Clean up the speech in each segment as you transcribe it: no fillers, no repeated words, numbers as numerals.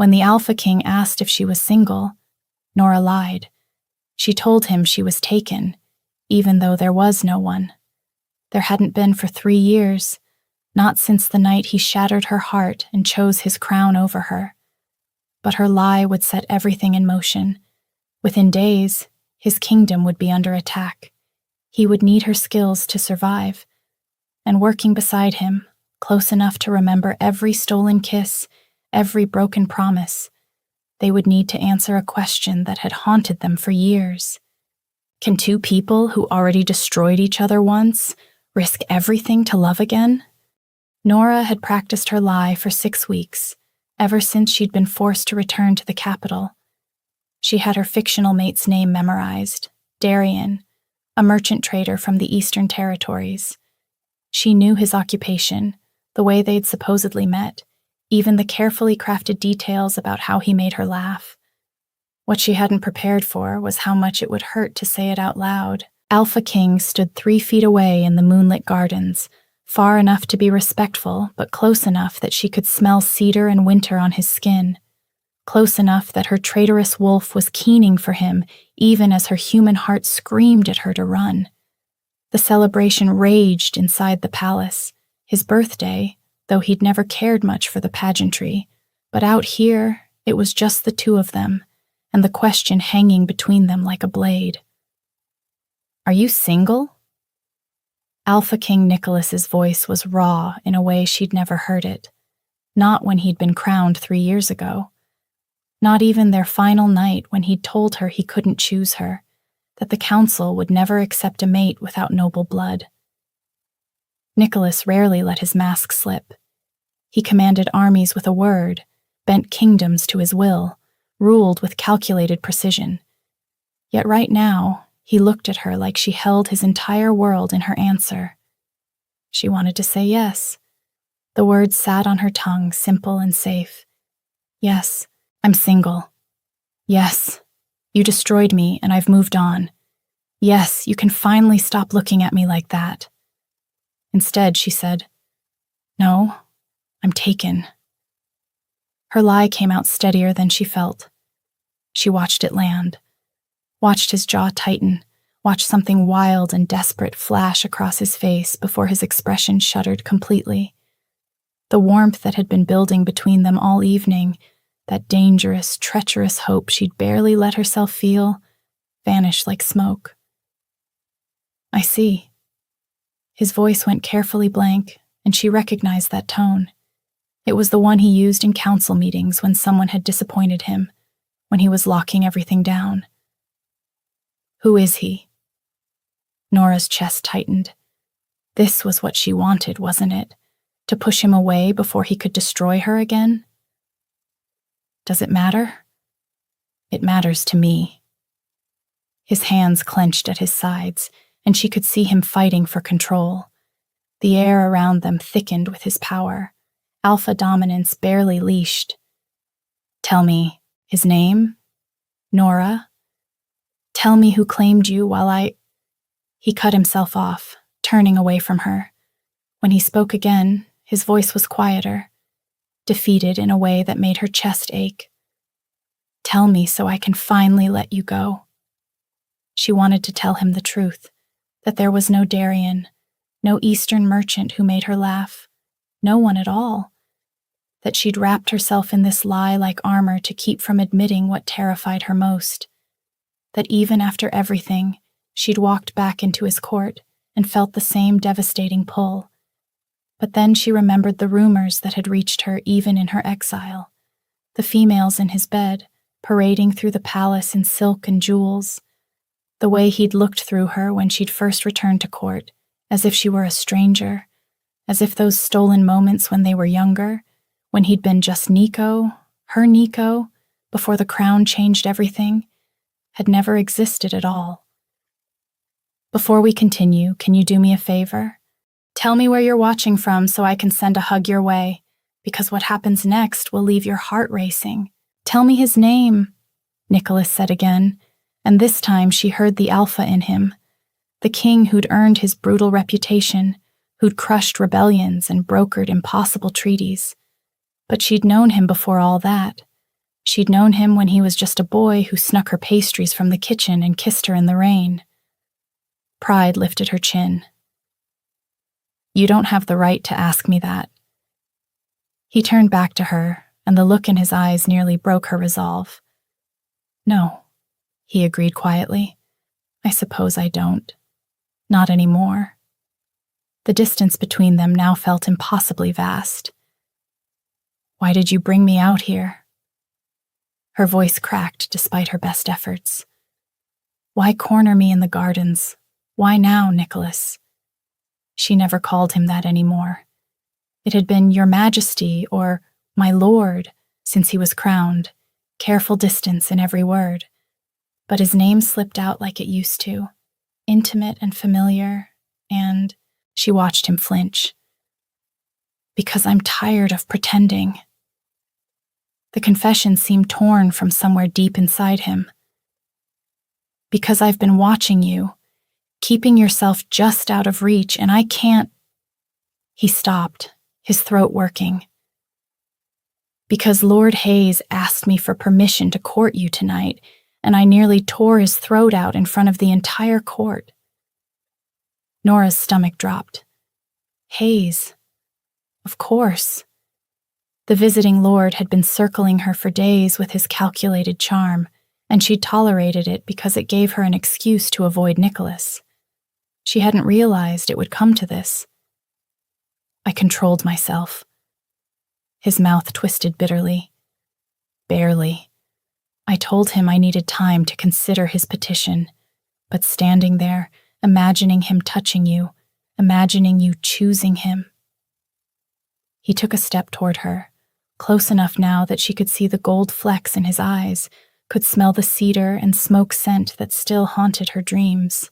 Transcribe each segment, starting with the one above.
When the Alpha King asked if she was single, Nora lied. She told him she was taken, even though there was no one. There hadn't been for 3 years, not since the night he shattered her heart and chose his crown over her. But her lie would set everything in motion. Within days, his kingdom would be under attack. He would need her skills to survive. And working beside him, close enough to remember every stolen kiss, every broken promise, they would need to answer a question that had haunted them for years. Can two people who already destroyed each other once risk everything to love again? Nora had practiced her lie for 6 weeks, ever since she'd been forced to return to the capital. She had her fictional mate's name memorized, Darian, a merchant trader from the Eastern Territories. She knew his occupation, the way they'd supposedly met, even the carefully crafted details about how he made her laugh. What she hadn't prepared for was how much it would hurt to say it out loud. Alpha King stood 3 feet away in the moonlit gardens, far enough to be respectful, but close enough that she could smell cedar and winter on his skin. Close enough that her traitorous wolf was keening for him, even as her human heart screamed at her to run. The celebration raged inside the palace. His birthday, though he'd never cared much for the pageantry, but out here, it was just the two of them, and the question hanging between them like a blade. "Are you single?" Alpha King Nicholas's voice was raw in a way she'd never heard it, not when he'd been crowned 3 years ago. Not even their final night when he'd told her he couldn't choose her, that the council would never accept a mate without noble blood. Nicholas rarely let his mask slip. He commanded armies with a word, bent kingdoms to his will, ruled with calculated precision. Yet right now, he looked at her like she held his entire world in her answer. She wanted to say yes. The words sat on her tongue, simple and safe. "Yes, I'm single. Yes, you destroyed me and I've moved on. Yes, you can finally stop looking at me like that." Instead, she said, "No, I'm taken." Her lie came out steadier than she felt. She watched it land, watched his jaw tighten, watched something wild and desperate flash across his face before his expression shuttered completely. The warmth that had been building between them all evening, that dangerous, treacherous hope she'd barely let herself feel, vanished like smoke. "I see." His voice went carefully blank, and she recognized that tone. It was the one he used in council meetings when someone had disappointed him, when he was locking everything down. "Who is he?" Nora's chest tightened. This was what she wanted, wasn't it? To push him away before he could destroy her again? "Does it matter?" "It matters to me." His hands clenched at his sides, and she could see him fighting for control. The air around them thickened with his power. Alpha dominance barely leashed. "Tell me, his name? Nora? Tell me who claimed you while I—" He cut himself off, turning away from her. When he spoke again, his voice was quieter, defeated in a way that made her chest ache. "Tell me so I can finally let you go." She wanted to tell him the truth, that there was no Darian, no Eastern merchant who made her laugh, no one at all, that she'd wrapped herself in this lie like armor to keep from admitting what terrified her most, that even after everything, she'd walked back into his court and felt the same devastating pull. But then she remembered the rumors that had reached her even in her exile, the females in his bed, parading through the palace in silk and jewels, the way he'd looked through her when she'd first returned to court, as if she were a stranger, as if those stolen moments when they were younger, when he'd been just Nico, her Nico, before the crown changed everything, had never existed at all. "Before we continue, can you do me a favor? Tell me where you're watching from so I can send a hug your way, because what happens next will leave your heart racing. Tell me his name," Nicholas said again, and this time she heard the alpha in him, the king who'd earned his brutal reputation, who'd crushed rebellions and brokered impossible treaties. But she'd known him before all that. She'd known him when he was just a boy who snuck her pastries from the kitchen and kissed her in the rain. Pride lifted her chin. "You don't have the right to ask me that." He turned back to her, and the look in his eyes nearly broke her resolve. "No," he agreed quietly. "I suppose I don't. Not anymore." The distance between them now felt impossibly vast. "Why did you bring me out here?" Her voice cracked despite her best efforts. "Why corner me in the gardens? Why now, Nicholas?" She never called him that anymore. It had been Your Majesty or My Lord since he was crowned, careful distance in every word. But his name slipped out like it used to, intimate and familiar, and she watched him flinch. "Because I'm tired of pretending." The confession seemed torn from somewhere deep inside him. "Because I've been watching you, keeping yourself just out of reach, and I can't—" He stopped, his throat working. "Because Lord Hayes asked me for permission to court you tonight, and I nearly tore his throat out in front of the entire court." Nora's stomach dropped. Hayes. Of course. The visiting lord had been circling her for days with his calculated charm, and she'd tolerated it because it gave her an excuse to avoid Nicholas. She hadn't realized it would come to this. I controlled myself. His mouth twisted bitterly. Barely. I told him I needed time to consider his petition, but standing there, imagining him touching you, imagining you choosing him. He took a step toward her, close enough now that she could see the gold flecks in his eyes, could smell the cedar and smoke scent that still haunted her dreams.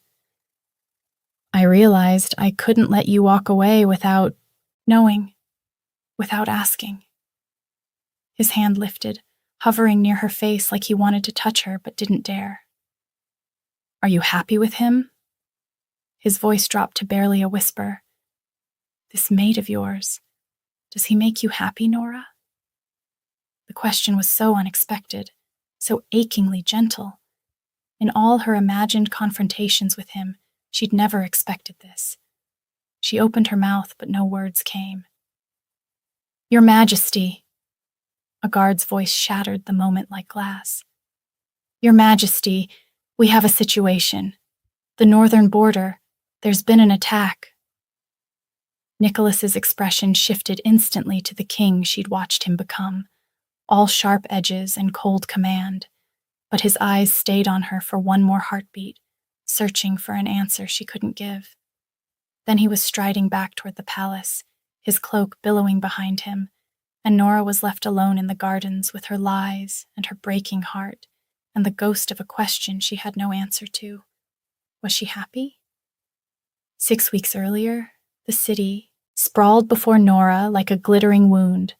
I realized I couldn't let you walk away without knowing, without asking. His hand lifted, hovering near her face like he wanted to touch her but didn't dare. Are you happy with him? His voice dropped to barely a whisper. This mate of yours, does he make you happy, Nora? The question was so unexpected, so achingly gentle. In all her imagined confrontations with him, she'd never expected this. She opened her mouth, but no words came. Your Majesty! A guard's voice shattered the moment like glass. Your Majesty, we have a situation. The northern border, there's been an attack. Nicholas's expression shifted instantly to the king she'd watched him become, all sharp edges and cold command, but his eyes stayed on her for one more heartbeat, searching for an answer she couldn't give. Then he was striding back toward the palace, his cloak billowing behind him, and Nora was left alone in the gardens with her lies and her breaking heart and the ghost of a question she had no answer to. Was she happy? 6 weeks earlier, the city, sprawled before Nora like a glittering wound,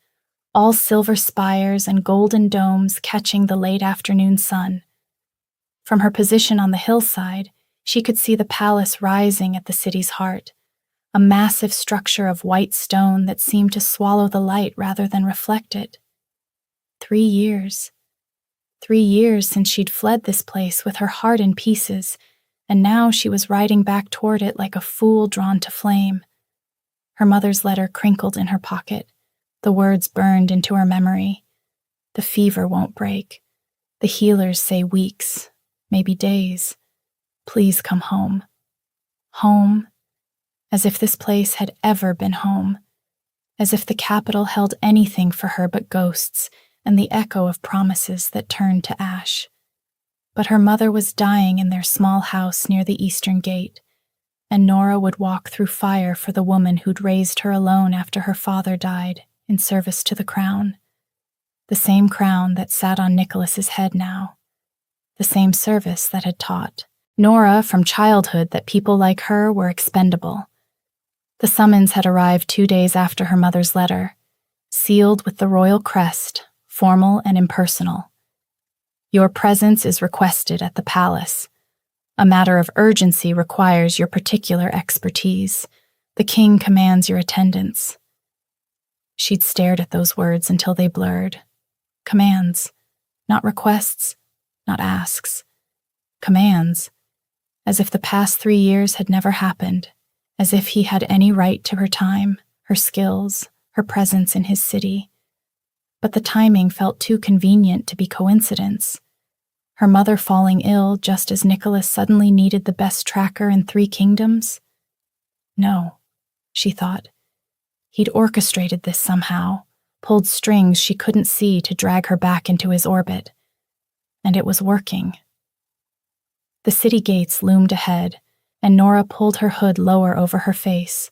all silver spires and golden domes catching the late afternoon sun. From her position on the hillside, she could see the palace rising at the city's heart, a massive structure of white stone that seemed to swallow the light rather than reflect it. 3 years. 3 years since she'd fled this place with her heart in pieces, and now she was riding back toward it like a fool drawn to flame. Her mother's letter crinkled in her pocket. The words burned into her memory. The fever won't break. The healers say weeks, maybe days. Please come home. Home, as if this place had ever been home. As if the capital held anything for her but ghosts and the echo of promises that turned to ash. But her mother was dying in their small house near the eastern gate, and Nora would walk through fire for the woman who'd raised her alone after her father died in service to the crown. The same crown that sat on Nicholas's head now. The same service that had taught Nora from childhood that people like her were expendable. The summons had arrived 2 days after her mother's letter, sealed with the royal crest, formal and impersonal. Your presence is requested at the palace. A matter of urgency requires your particular expertise. The king commands your attendance. She'd stared at those words until they blurred. Commands. Not requests, not asks. Commands. As if the past 3 years had never happened. As if he had any right to her time, her skills, her presence in his city. But the timing felt too convenient to be coincidence. Her mother falling ill just as Nicholas suddenly needed the best tracker in 3 kingdoms? No, she thought. He'd orchestrated this somehow, pulled strings she couldn't see to drag her back into his orbit. And it was working. The city gates loomed ahead, and Nora pulled her hood lower over her face.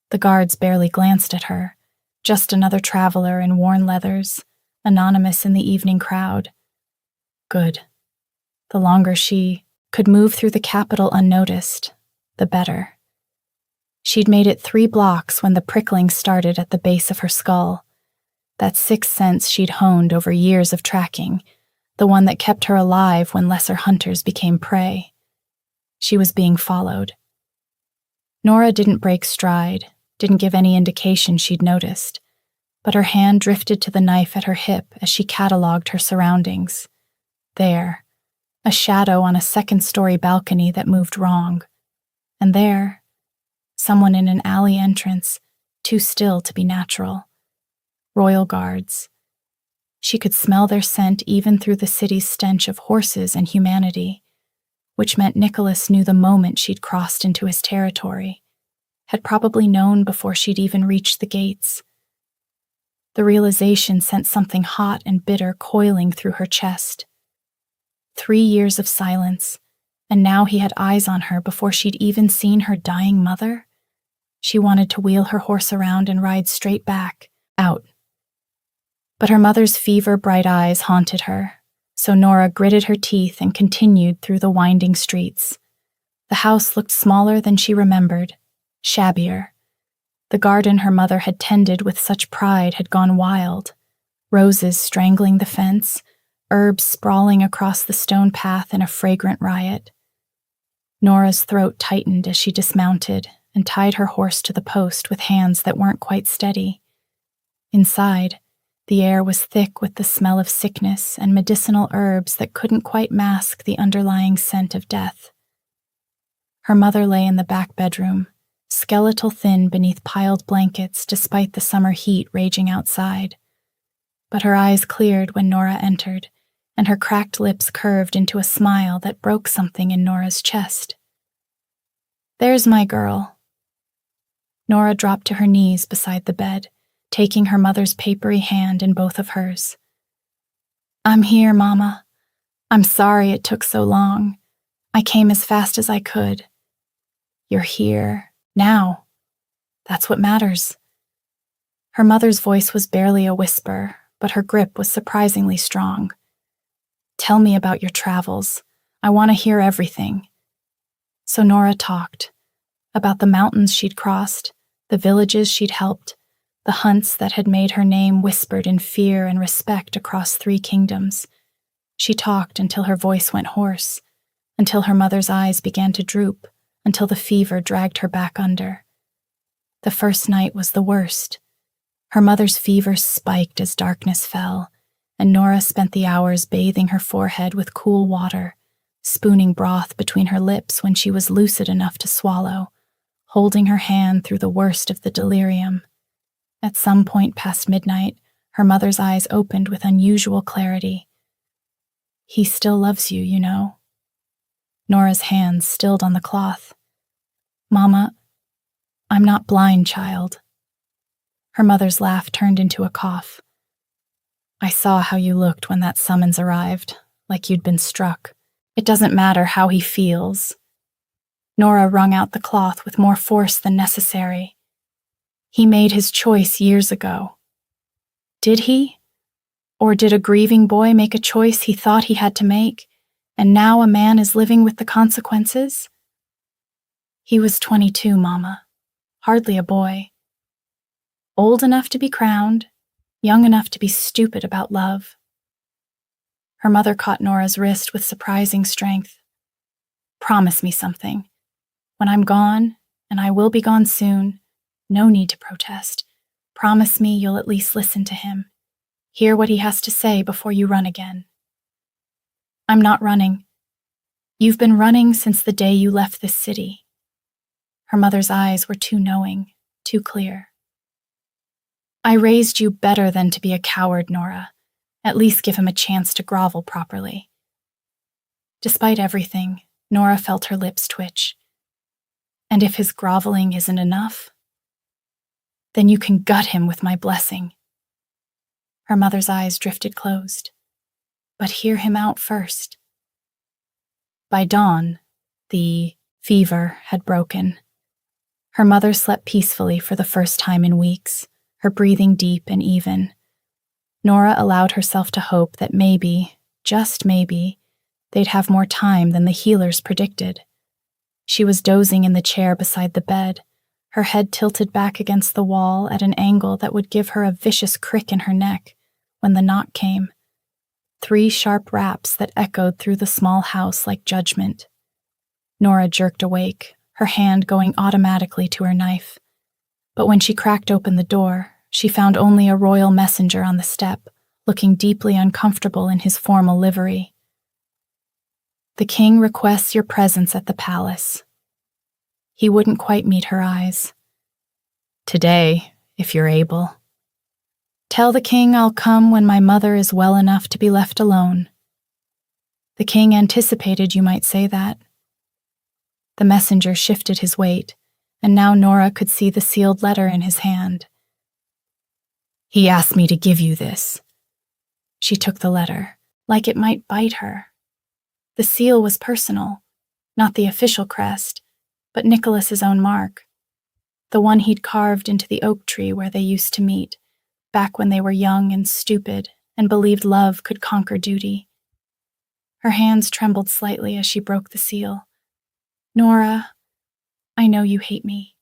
The guards barely glanced at her, just another traveler in worn leathers, anonymous in the evening crowd. Good. The longer she could move through the capital unnoticed, the better. She'd made it 3 blocks when the prickling started at the base of her skull. That 6th sense she'd honed over years of tracking, the one that kept her alive when lesser hunters became prey. She was being followed. Nora didn't break stride, didn't give any indication she'd noticed, but her hand drifted to the knife at her hip as she catalogued her surroundings. There, a shadow on a 2nd-story balcony that moved wrong. And there, someone in an alley entrance, too still to be natural. Royal guards. She could smell their scent even through the city's stench of horses and humanity, which meant Nicholas knew the moment she'd crossed into his territory, had probably known before she'd even reached the gates. The realization sent something hot and bitter coiling through her chest. 3 years of silence, and now he had eyes on her before she'd even seen her dying mother? She wanted to wheel her horse around and ride straight back, out. But her mother's fever-bright eyes haunted her, so Nora gritted her teeth and continued through the winding streets. The house looked smaller than she remembered, shabbier. The garden her mother had tended with such pride had gone wild, roses strangling the fence, herbs sprawling across the stone path in a fragrant riot. Nora's throat tightened as she dismounted and tied her horse to the post with hands that weren't quite steady. Inside, the air was thick with the smell of sickness and medicinal herbs that couldn't quite mask the underlying scent of death. Her mother lay in the back bedroom, skeletal thin beneath piled blankets despite the summer heat raging outside. But her eyes cleared when Nora entered, and her cracked lips curved into a smile that broke something in Nora's chest. "There's my girl." Nora dropped to her knees beside the bed, taking her mother's papery hand in both of hers. "I'm here, Mama. I'm sorry it took so long. I came as fast as I could." "You're here, now. That's what matters." Her mother's voice was barely a whisper, but her grip was surprisingly strong. "Tell me about your travels. I want to hear everything." So Nora talked about the mountains she'd crossed, the villages she'd helped, the hunts that had made her name whispered in fear and respect across 3 kingdoms. She talked until her voice went hoarse, until her mother's eyes began to droop, until the fever dragged her back under. The first night was the worst. Her mother's fever spiked as darkness fell, and Nora spent the hours bathing her forehead with cool water, spooning broth between her lips when she was lucid enough to swallow, holding her hand through the worst of the delirium. At some point past midnight, her mother's eyes opened with unusual clarity. "He still loves you, you know." Nora's hands stilled on the cloth. "Mama, I'm not blind, child." Her mother's laugh turned into a cough. "I saw how you looked when that summons arrived, like you'd been struck. It doesn't matter how he feels." Nora wrung out the cloth with more force than necessary. "He made his choice years ago." Did he? Or did a grieving boy make a choice he thought he had to make, and now a man is living with the consequences? He was 22, Mama. Hardly a boy. Old enough to be crowned, young enough to be stupid about love. Her mother caught Nora's wrist with surprising strength. "Promise me something. When I'm gone, and I will be gone soon, no need to protest. Promise me you'll at least listen to him. Hear what he has to say before you run again." I'm not running. You've been running since the day you left this city." Her mother's eyes were too knowing, too clear. "I raised you better than to be a coward, Nora. At least give him a chance to grovel properly." Despite everything, Nora felt her lips twitch. "And if his groveling isn't enough, then you can gut him with my blessing." Her mother's eyes drifted closed. "But hear him out first." By dawn, the fever had broken. Her mother slept peacefully for the first time in weeks, her breathing deep and even. Nora allowed herself to hope that maybe, just maybe, they'd have more time than the healers predicted. She was dozing in the chair beside the bed, her head tilted back against the wall at an angle that would give her a vicious crick in her neck, when the knock came. 3 sharp raps that echoed through the small house like judgment. Nora jerked awake, her hand going automatically to her knife. But when she cracked open the door, she found only a royal messenger on the step, looking deeply uncomfortable in his formal livery. "The king requests your presence at the palace." He wouldn't quite meet her eyes. "Today, if you're able." "Tell the king I'll come when my mother is well enough to be left alone." The king anticipated you might say that. The messenger shifted his weight, and now Nora could see the sealed letter in his hand. "He asked me to give you this." She took the letter, like it might bite her. The seal was personal, not the official crest, but Nicholas's own mark, the one he'd carved into the oak tree where they used to meet, back when they were young and stupid and believed love could conquer duty. Her hands trembled slightly as she broke the seal. "Nora, I know you hate me.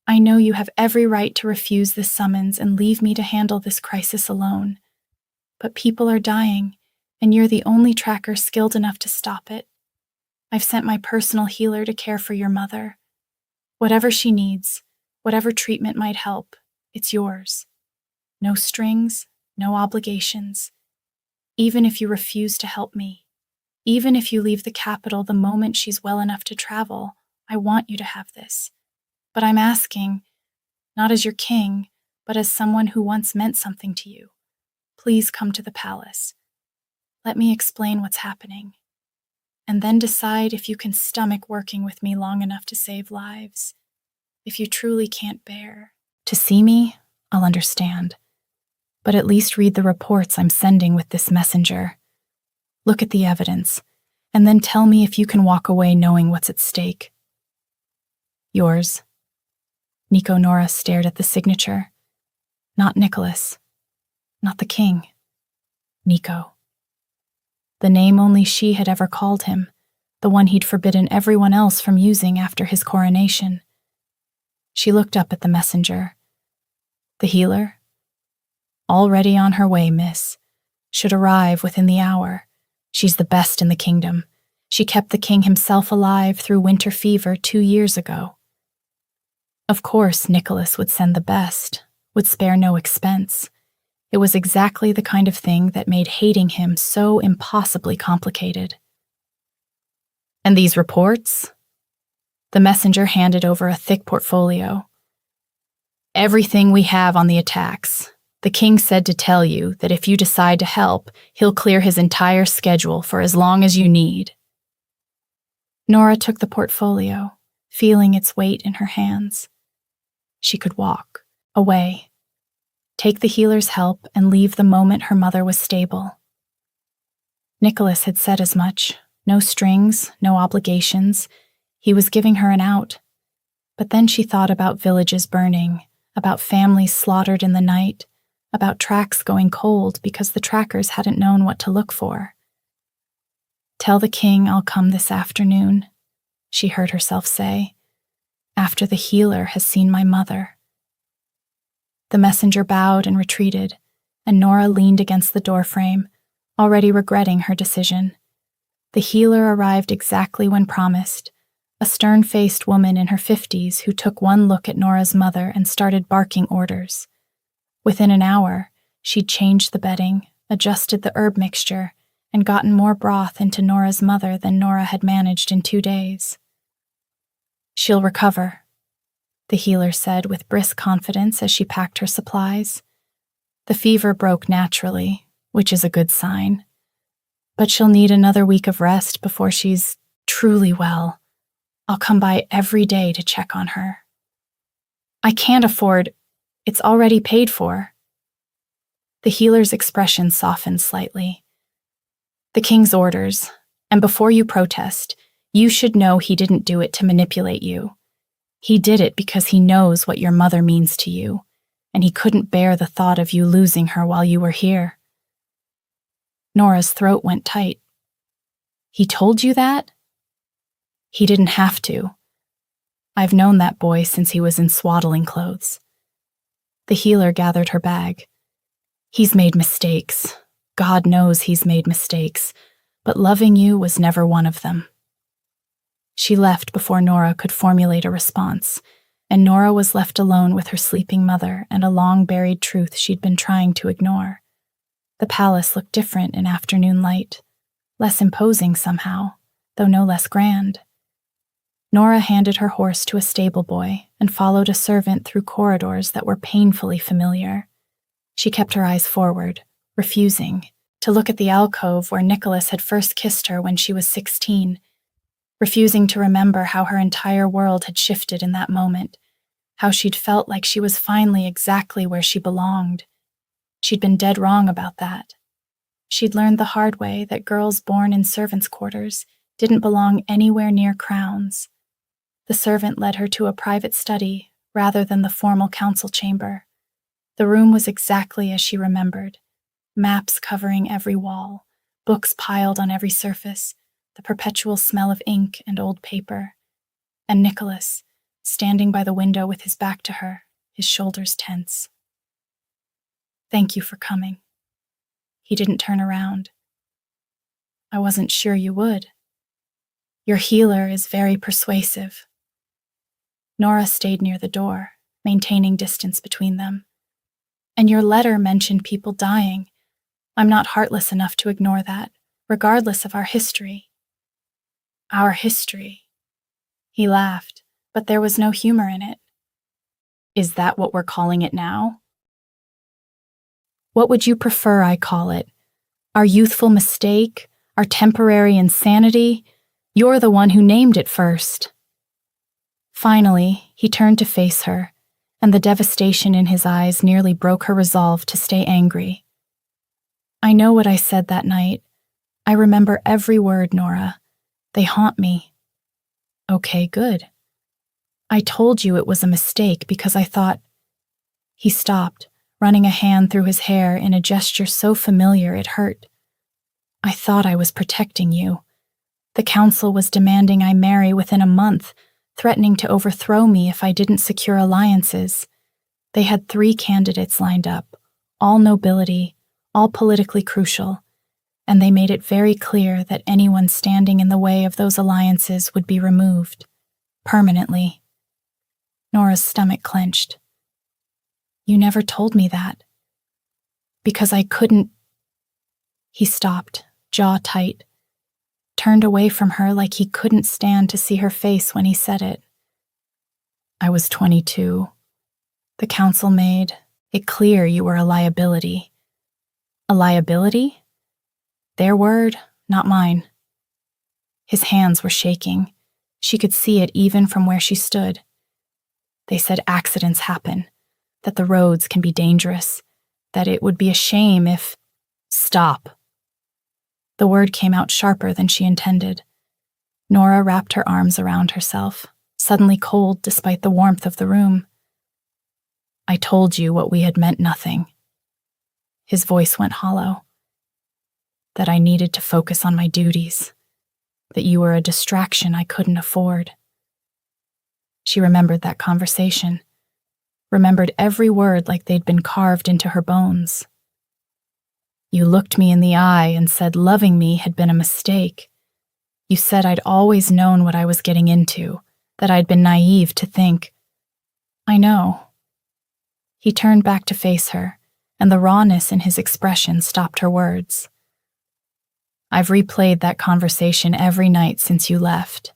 I know you have every right to refuse this summons and leave me to handle this crisis alone. But people are dying, and you're the only tracker skilled enough to stop it. I've sent my personal healer to care for your mother. Whatever she needs, whatever treatment might help, it's yours. No strings, no obligations. Even if you refuse to help me, even if you leave the capital the moment she's well enough to travel, I want you to have this. But I'm asking, not as your king, but as someone who once meant something to you. Please come to the palace. Let me explain what's happening. And then decide if you can stomach working with me long enough to save lives. If you truly can't bear to see me, I'll understand. But at least read the reports I'm sending with this messenger. Look at the evidence, and then tell me if you can walk away knowing what's at stake." "Yours." Nico Nora stared at the signature. Not Nicholas. Not the king. Nico. The name only she had ever called him, the one he'd forbidden everyone else from using after his coronation. She looked up at the messenger. "The healer?" "Already on her way, miss. Should arrive within the hour. She's the best in the kingdom. She kept the king himself alive through winter fever 2 years ago." Of course, Nicholas would send the best, would spare no expense. It was exactly the kind of thing that made hating him so impossibly complicated. "And these reports?" The messenger handed over a thick portfolio. "Everything we have on the attacks. The king said to tell you that if you decide to help, he'll clear his entire schedule for as long as you need." Nora took the portfolio, feeling its weight in her hands. She could walk, away, take the healer's help and leave the moment her mother was stable. Nicholas had said as much. No strings, no obligations. He was giving her an out. But then she thought about villages burning, about families slaughtered in the night, about tracks going cold because the trackers hadn't known what to look for. "Tell the king I'll come this afternoon," she heard herself say, "after the healer has seen my mother." The messenger bowed and retreated, and Nora leaned against the doorframe, already regretting her decision. The healer arrived exactly when promised, a stern-faced woman in her 50s who took one look at Nora's mother and started barking orders. Within an hour, she'd changed the bedding, adjusted the herb mixture, and gotten more broth into Nora's mother than Nora had managed in 2 days. "She'll recover," the healer said with brisk confidence as she packed her supplies. "The fever broke naturally, which is a good sign. But she'll need another week of rest before she's truly well. I'll come by every day to check on her." "I can't afford. It's already paid for." The healer's expression softened slightly. "The king's orders, and before you protest, you should know he didn't do it to manipulate you. He did it because he knows what your mother means to you, and he couldn't bear the thought of you losing her while you were here." Nora's throat went tight. "He told you that?" "He didn't have to. I've known that boy since he was in swaddling clothes." The healer gathered her bag. "He's made mistakes. God knows he's made mistakes, but loving you was never one of them." She left before Nora could formulate a response, and Nora was left alone with her sleeping mother and a long-buried truth she'd been trying to ignore. The palace looked different in afternoon light, less imposing somehow, though no less grand. Nora handed her horse to a stable boy and followed a servant through corridors that were painfully familiar. She kept her eyes forward, refusing to look at the alcove where Nicholas had first kissed her when she was 16, refusing to remember how her entire world had shifted in that moment, how she'd felt like she was finally exactly where she belonged. She'd been dead wrong about that. She'd learned the hard way that girls born in servants' quarters didn't belong anywhere near crowns. The servant led her to a private study rather than the formal council chamber. The room was exactly as she remembered, maps covering every wall, books piled on every surface, the perpetual smell of ink and old paper, and Nicholas, standing by the window with his back to her, his shoulders tense. "Thank you for coming." He didn't turn around. "I wasn't sure you would. Your healer is very persuasive." Nora stayed near the door, maintaining distance between them. "And your letter mentioned people dying. I'm not heartless enough to ignore that, regardless of our history." "Our history." He laughed, but there was no humor in it. "Is that what we're calling it now?" "What would you prefer I call it? Our youthful mistake? Our temporary insanity? You're the one who named it first." Finally, he turned to face her, and the devastation in his eyes nearly broke her resolve to stay angry. "I know what I said that night. I remember every word, Nora. They haunt me." "Okay, good. I told you it was a mistake because I thought—" He stopped, running a hand through his hair in a gesture so familiar it hurt. "I thought I was protecting you. The council was demanding I marry within a month, threatening to overthrow me if I didn't secure alliances. They had 3 candidates lined up, all nobility, all politically crucial, and they made it very clear that anyone standing in the way of those alliances would be removed, permanently." Nora's stomach clenched. "You never told me that." "Because I couldn't—" He stopped, jaw tight, turned away from her like he couldn't stand to see her face when he said it. "I was 22. The council made it clear you were a liability." "A liability?" "Their word, not mine." His hands were shaking. She could see it even from where she stood. "They said accidents happen, that the roads can be dangerous, that it would be a shame if—" "Stop." The word came out sharper than she intended. Nora wrapped her arms around herself, suddenly cold despite the warmth of the room. "I told you what we had meant nothing." His voice went hollow. "That I needed to focus on my duties, that you were a distraction I couldn't afford." She remembered that conversation, remembered every word like they'd been carved into her bones. "You looked me in the eye and said loving me had been a mistake. You said I'd always known what I was getting into, that I'd been naive to think—" "I know." He turned back to face her, and the rawness in his expression stopped her words. I've replayed that conversation every night since you left.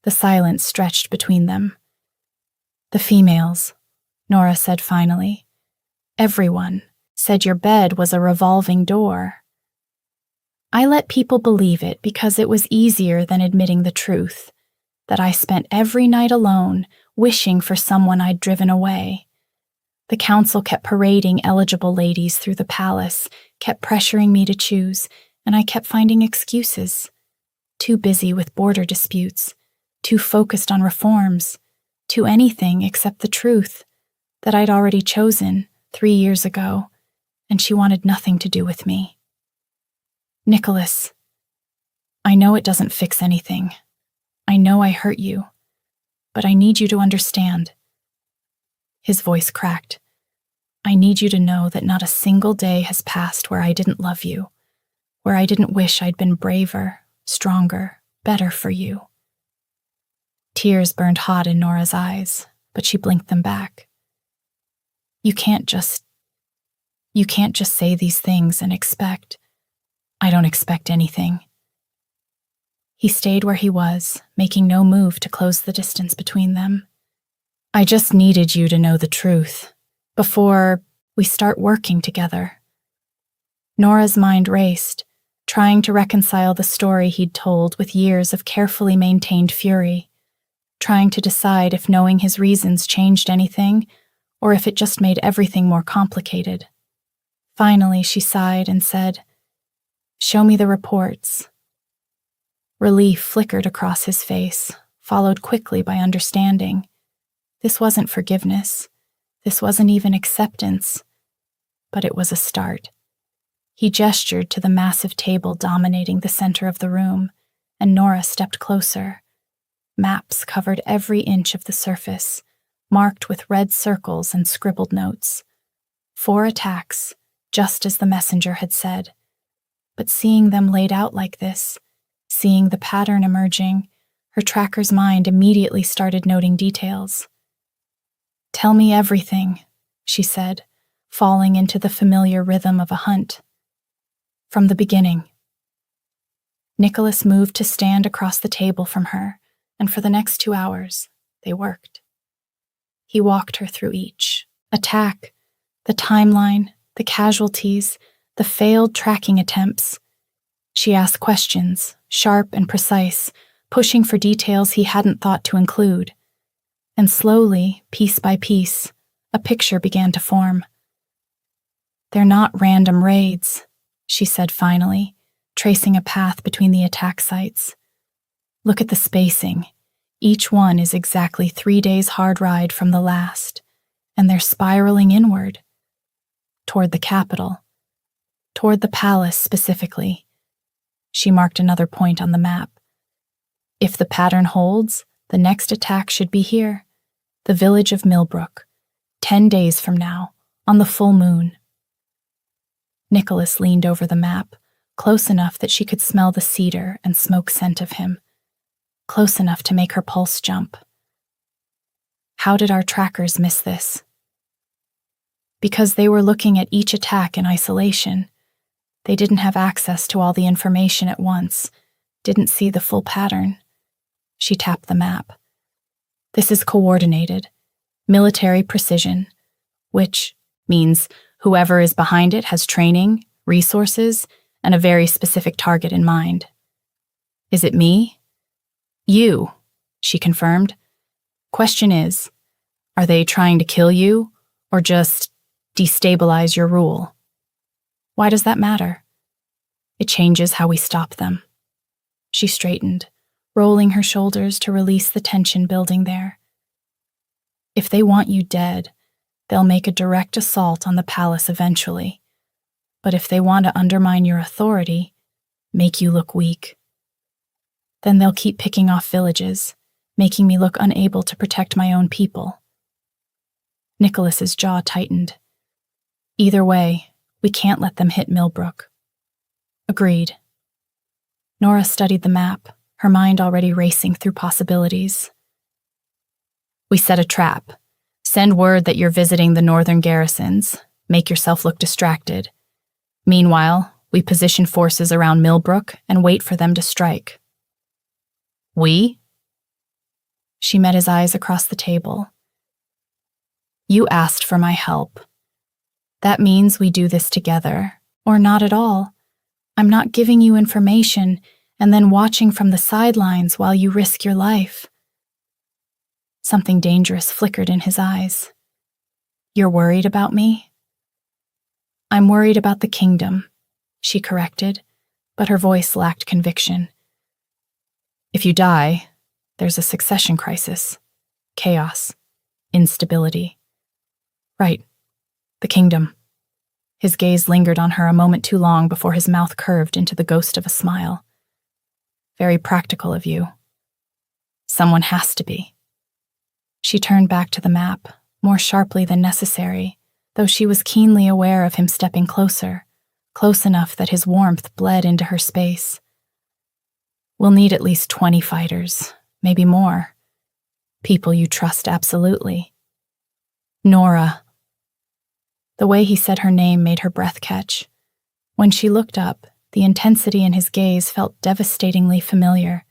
The silence stretched between them. The females, Nora said finally. Everyone said your bed was a revolving door. I let people believe it because it was easier than admitting the truth, that I spent every night alone, wishing for someone I'd driven away. The council kept parading eligible ladies through the palace, kept pressuring me to choose, and I kept finding excuses. Too busy with border disputes, too focused on reforms, too anything except the truth that I'd already chosen 3 years ago, and she wanted nothing to do with me. Nicholas, I know it doesn't fix anything. I know I hurt you, but I need you to understand. His voice cracked. I need you to know that not a single day has passed where I didn't love you, where I didn't wish I'd been braver, stronger, better for you. Tears burned hot in Nora's eyes, but she blinked them back. You can't just say these things and expect. I don't expect anything. He stayed where he was, making no move to close the distance between them. I just needed you to know the truth, before we start working together. Nora's mind raced, trying to reconcile the story he'd told with years of carefully maintained fury, trying to decide if knowing his reasons changed anything, or if it just made everything more complicated. Finally, she sighed and said, "Show me the reports." Relief flickered across his face, followed quickly by understanding. This wasn't forgiveness. This wasn't even acceptance. But it was a start. He gestured to the massive table dominating the center of the room, and Nora stepped closer. Maps covered every inch of the surface, marked with red circles and scribbled notes. 4 attacks, just as the messenger had said. But seeing them laid out like this, seeing the pattern emerging, her tracker's mind immediately started noting details. "Tell me everything," she said, falling into the familiar rhythm of a hunt. "From the beginning." Nicholas moved to stand across the table from her, and for the next 2 hours, they worked. He walked her through each attack, the timeline, the casualties, the failed tracking attempts. She asked questions, sharp and precise, pushing for details he hadn't thought to include. And slowly, piece by piece, a picture began to form. "They're not random raids," she said finally, tracing a path between the attack sites. "Look at the spacing. Each one is exactly 3 days' hard ride from the last, and they're spiraling inward. Toward the capital. Toward the palace specifically." She marked another point on the map. "If the pattern holds, the next attack should be here, the village of Millbrook, 10 days from now, on the full moon." Nicholas leaned over the map, close enough that she could smell the cedar and smoke scent of him, close enough to make her pulse jump. How did our trackers miss this? Because they were looking at each attack in isolation. They didn't have access to all the information at once, didn't see the full pattern. She tapped the map. "This is coordinated, military precision, which means whoever is behind it has training, resources, and a very specific target in mind." "Is it me?" "You," she confirmed. "Question is, are they trying to kill you, or just destabilize your rule?" "Why does that matter?" "It changes how we stop them." She straightened, rolling her shoulders to release the tension building there. "If they want you dead, they'll make a direct assault on the palace eventually. But if they want to undermine your authority, make you look weak, then they'll keep picking off villages, making me look unable to protect my own people." Nicholas's jaw tightened. "Either way, we can't let them hit Millbrook." "Agreed." Nora studied the map, her mind already racing through possibilities. "We set a trap. Send word that you're visiting the northern garrisons. Make yourself look distracted. Meanwhile, We position forces around Millbrook and wait for them to strike. We? She met his eyes across the table. You asked for my help. That means we do this together, or not at all. I'm not giving you information and then watching from the sidelines while you risk your life. Something dangerous flickered in his eyes. You're worried about me? I'm worried about the kingdom, she corrected, but her voice lacked conviction. If you die, there's a succession crisis, chaos, instability. Right, the kingdom. His gaze lingered on her a moment too long before his mouth curved into the ghost of a smile. Very practical of you. Someone has to be. She turned back to the map, more sharply than necessary, though she was keenly aware of him stepping closer, close enough that his warmth bled into her space. We'll need at least 20 fighters, maybe more. People you trust absolutely. Nora. The way he said her name made her breath catch. When she looked up, the intensity in his gaze felt devastatingly familiar,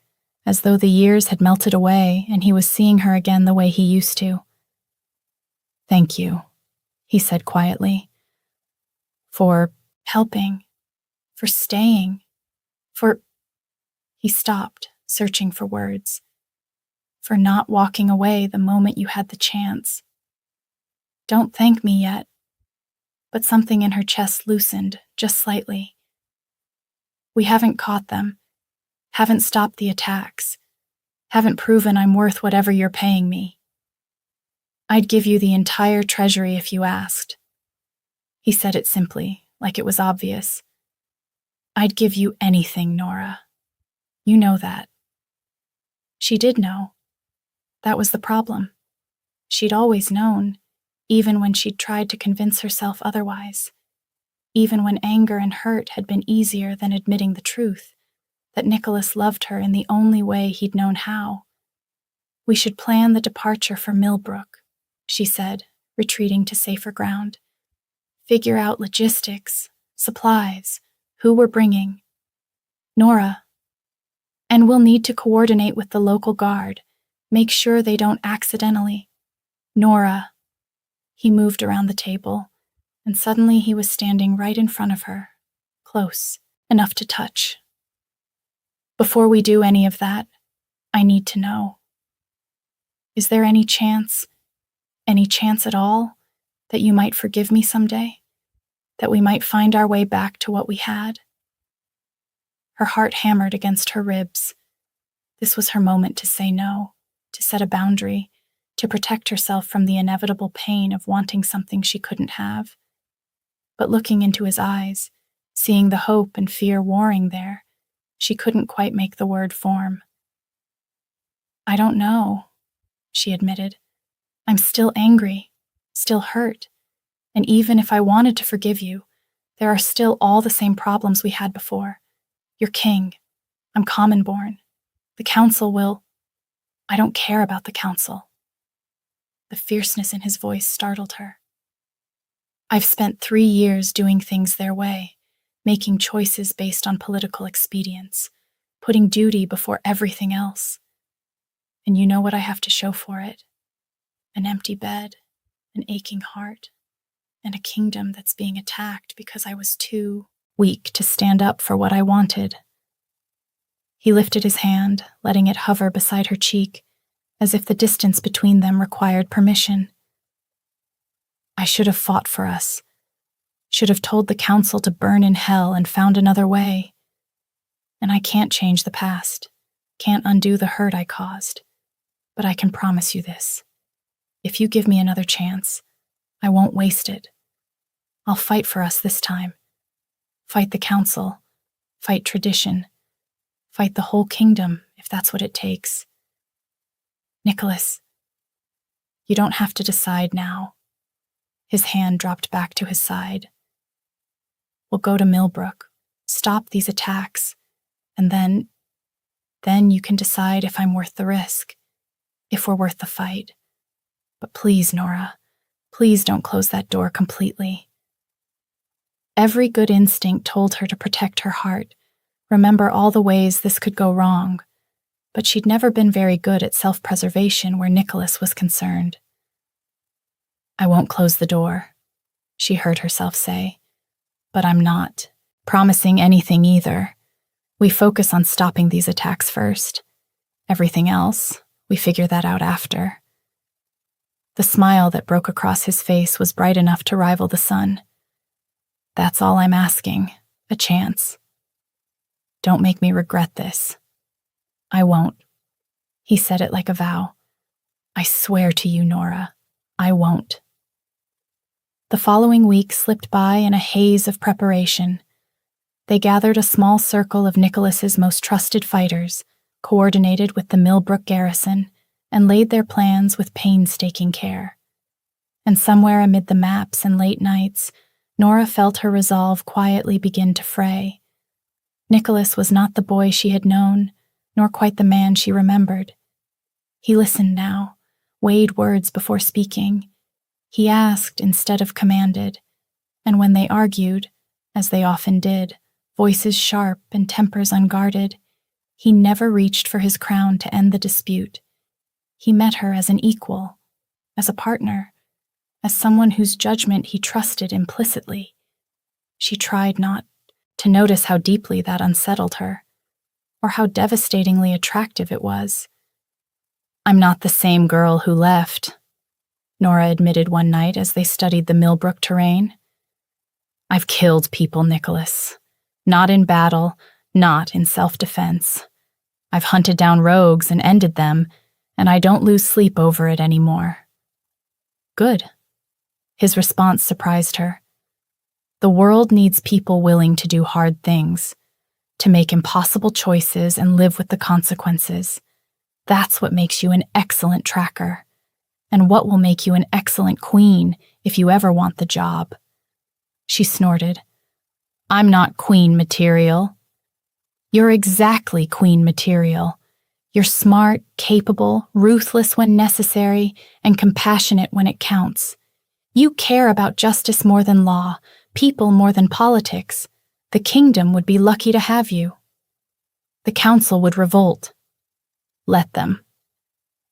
as though the years had melted away and he was seeing her again the way he used to. Thank you, he said quietly. For helping, for staying, for... He stopped, searching for words. For not walking away the moment you had the chance. Don't thank me yet. But something in her chest loosened, just slightly. We haven't caught them, haven't stopped the attacks, haven't proven I'm worth whatever you're paying me. I'd give you the entire treasury if you asked. He said it simply, like it was obvious. I'd give you anything, Nora. You know that. She did know. That was the problem. She'd always known, even when she'd tried to convince herself otherwise, even when anger and hurt had been easier than admitting the truth, that Nicholas loved her in the only way he'd known how. We should plan the departure for Millbrook, she said, retreating to safer ground. Figure out logistics, supplies, who we're bringing. Nora. And we'll need to coordinate with the local guard, make sure they don't accidentally. Nora. He moved around the table, and suddenly he was standing right in front of her, close, enough to touch. Before we do any of that, I need to know. Is there any chance at all, that you might forgive me someday? That we might find our way back to what we had? Her heart hammered against her ribs. This was her moment to say no, to set a boundary, to protect herself from the inevitable pain of wanting something she couldn't have. But looking into his eyes, seeing the hope and fear warring there, she couldn't quite make the word form. I don't know, she admitted. I'm still angry, still hurt, and even if I wanted to forgive you, there are still all the same problems we had before. You're king. I'm common born. The council will... I don't care about the council. The fierceness in his voice startled her. I've spent 3 years doing things their way, making choices based on political expedience, putting duty before everything else. And you know what I have to show for it? An empty bed, an aching heart, and a kingdom that's being attacked because I was too weak to stand up for what I wanted. He lifted his hand, letting it hover beside her cheek, as if the distance between them required permission. I should have fought for us, should have told the council to burn in hell and found another way. And I can't change the past, can't undo the hurt I caused, but I can promise you this. If you give me another chance, I won't waste it. I'll fight for us this time. Fight the council, fight tradition, fight the whole kingdom if that's what it takes. Nicholas, you don't have to decide now. His hand dropped back to his side. We'll go to Millbrook, stop these attacks, and then you can decide if I'm worth the risk, if we're worth the fight. But please, Nora, please don't close that door completely. Every good instinct told her to protect her heart, remember all the ways this could go wrong, but she'd never been very good at self-preservation where Nicholas was concerned. "I won't close the door," she heard herself say. "But I'm not promising anything either. We focus on stopping these attacks first. Everything else, we figure that out after." The smile that broke across his face was bright enough to rival the sun. "That's all I'm asking, a chance. Don't make me regret this." "I won't." He said it like a vow. "I swear to you, Nora, I won't." The following week slipped by in a haze of preparation. They gathered a small circle of Nicholas's most trusted fighters, coordinated with the Millbrook garrison, and laid their plans with painstaking care. And somewhere amid the maps and late nights, Nora felt her resolve quietly begin to fray. Nicholas was not the boy she had known, nor quite the man she remembered. He listened now, weighed words before speaking. He asked instead of commanded, and when they argued, as they often did, voices sharp and tempers unguarded, he never reached for his crown to end the dispute. He met her as an equal, as a partner, as someone whose judgment he trusted implicitly. She tried not to notice how deeply that unsettled her, or how devastatingly attractive it was. "I'm not the same girl who left," Nora admitted one night as they studied the Millbrook terrain. "I've killed people, Nicholas. Not in battle, not in self-defense. I've hunted down rogues and ended them, and I don't lose sleep over it anymore." "Good." His response surprised her. "The world needs people willing to do hard things, to make impossible choices and live with the consequences. That's what makes you an excellent tracker, and what will make you an excellent queen if you ever want the job." She snorted. "I'm not queen material." "You're exactly queen material. You're smart, capable, ruthless when necessary, and compassionate when it counts. You care about justice more than law, people more than politics. The kingdom would be lucky to have you." "The council would revolt." "Let them."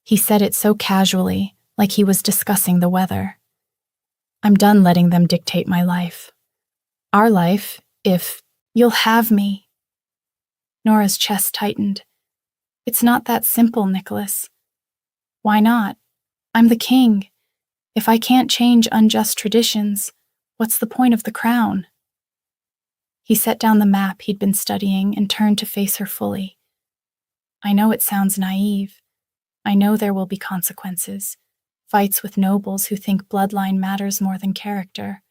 He said it so casually, like he was discussing the weather. "I'm done letting them dictate my life. Our life, if you'll have me." Nora's chest tightened. "It's not that simple, Nicholas." "Why not? I'm the king. If I can't change unjust traditions, what's the point of the crown?" He set down the map he'd been studying and turned to face her fully. "I know it sounds naive. I know there will be consequences, fights with nobles who think bloodline matters more than character.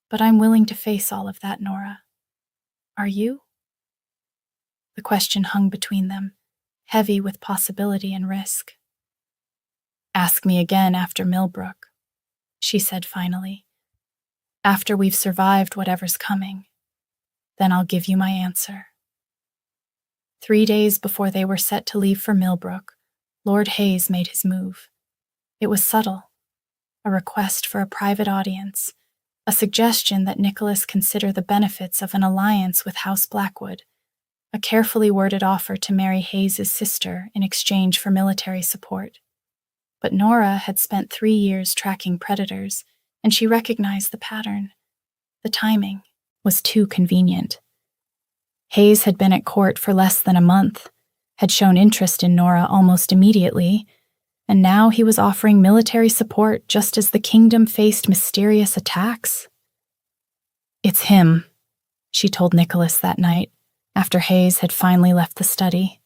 But I'm willing to face all of that, Nora. Are you?" The question hung between them, heavy with possibility and risk. "Ask me again after Millbrook," she said finally. "After we've survived whatever's coming. Then I'll give you my answer." 3 days before they were set to leave for Millbrook, Lord Hayes made his move. It was subtle, a request for a private audience, a suggestion that Nicholas consider the benefits of an alliance with House Blackwood, a carefully worded offer to marry Hayes's sister in exchange for military support. But Nora had spent 3 years tracking predators, and she recognized the pattern. The timing was too convenient. Hayes had been at court for less than a month, had shown interest in Nora almost immediately, and now he was offering military support just as the kingdom faced mysterious attacks. "It's him," she told Nicholas that night, after Hayes had finally left the study.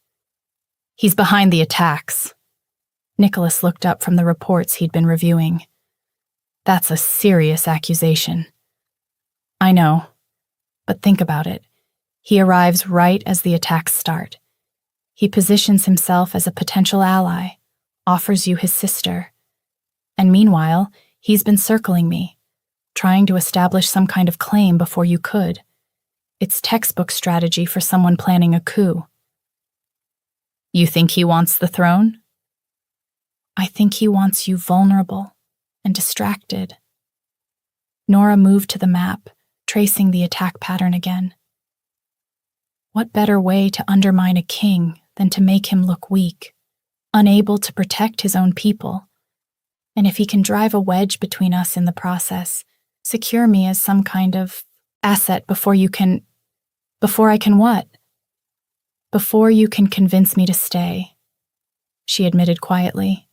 "He's behind the attacks." Nicholas looked up from the reports he'd been reviewing. "That's a serious accusation." "I know, but think about it. He arrives right as the attacks start. He positions himself as a potential ally, offers you his sister. And meanwhile, he's been circling me, trying to establish some kind of claim before you could. It's textbook strategy for someone planning a coup." "You think he wants the throne?" "I think he wants you vulnerable and distracted." Nora moved to the map, tracing the attack pattern again. What better way to undermine a king than to make him look weak, unable to protect his own people? And if he can drive a wedge between us in the process, secure me as some kind of asset before I can what? Before you can convince me to stay, she admitted quietly.